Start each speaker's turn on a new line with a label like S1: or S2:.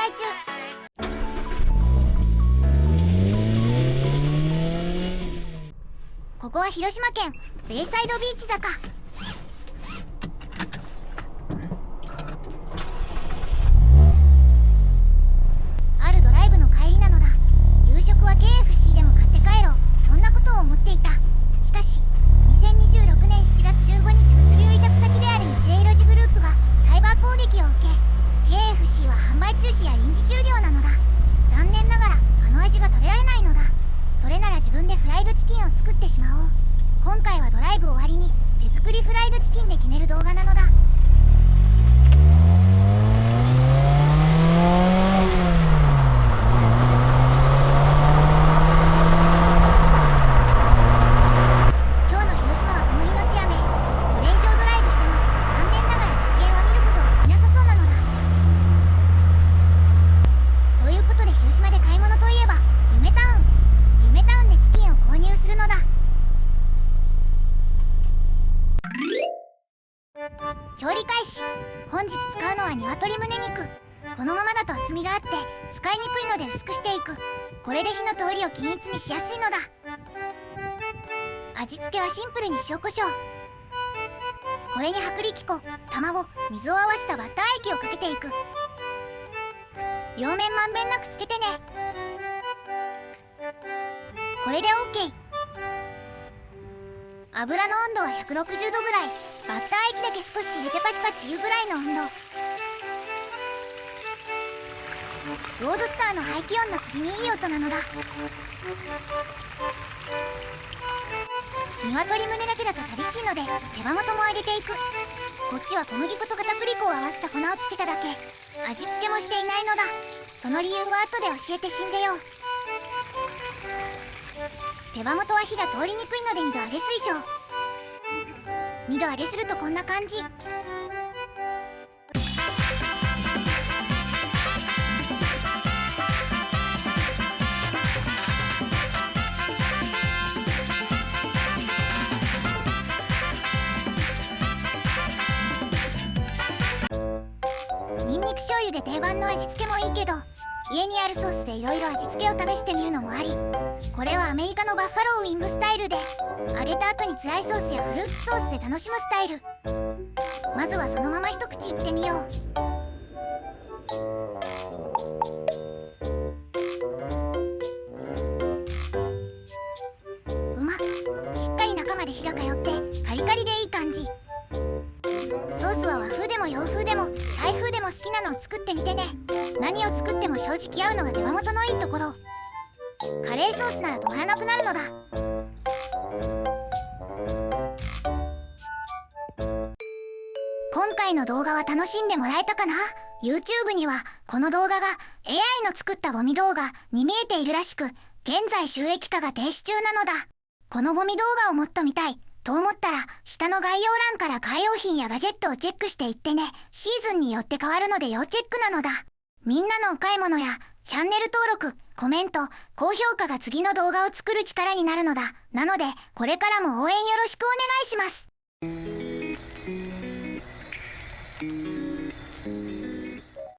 S1: 開中。ここは広島県ベイサイドビーチ坂。あるドライブの帰りなのだ。夕食は KFC でも買って帰ろう、そんなことを思っていた。しかし2026年7月15日物流委託先である日霊ロジグループがサイバー攻撃を受け、 KFC は販売中止や臨時休業なのだ。残念ながらあの味が食べられないのだ。それなら自分でフライドチキンを作ってしまおう。今回はドライブ終わりに手作りフライドチキンで決める動画なのだ。今日の広島は小麦の地雨。これ以上ドライブしても残念ながら絶景は見ることはできなさそうなのだ。ということで広島で買い物といえば夢タウン。夢タウンでチキンを購入するのだ。調理開始。本日使うのは鶏胸肉。このままだと厚みがあって使いにくいので薄くしていく。これで火の通りを均一にしやすいのだ。味付けはシンプルに塩コショウ。これに薄力粉、卵、水を合わせたバッター液をかけていく。両面まんべんなくつけてね。これで OK。 油の温度は160度ぐらい。バッター液だけ少し入れてパチパチいうぐらいの温度。ロードスターの排気音の次にいい音なのだ。鶏胸だけだと寂しいので手羽元も揚げていく。こっちは小麦粉と片栗粉を合わせた粉をつけただけ。味付けもしていないのだ。その理由は後で教えて死んでよ。手羽元は火が通りにくいので2度揚げ推奨。2度揚げするとこんな感じ。ニンニク醤油で定番の味付けもいいけど、家にあるソースでいろいろ味付けを試してみるのもあり。これはアメリカのバッファローウィングスタイルで、揚げた後にドライソースやフルーツソースで楽しむスタイル。まずはそのまま一口いってみよう。うまっ。しっかり中まで火が通ってカリカリでいい感じ。ソースは和風でも洋風でもタイ風でも好きなのを作ってみてね。何を作っても正直合うのが手羽元のいいところ。カレーソースなら止まらなくなるのだ。今回の動画は楽しんでもらえたかな？ YouTube にはこの動画が AI の作ったゴミ動画に見えているらしく、現在収益化が停止中なのだ。このゴミ動画をもっと見たいと思ったら下の概要欄から買い用品やガジェットをチェックしていってね。シーズンによって変わるので要チェックなのだ。みんなのお買い物やチャンネル登録、コメント、高評価が次の動画を作る力になるのだ。なのでこれからも応援よろしくお願いします。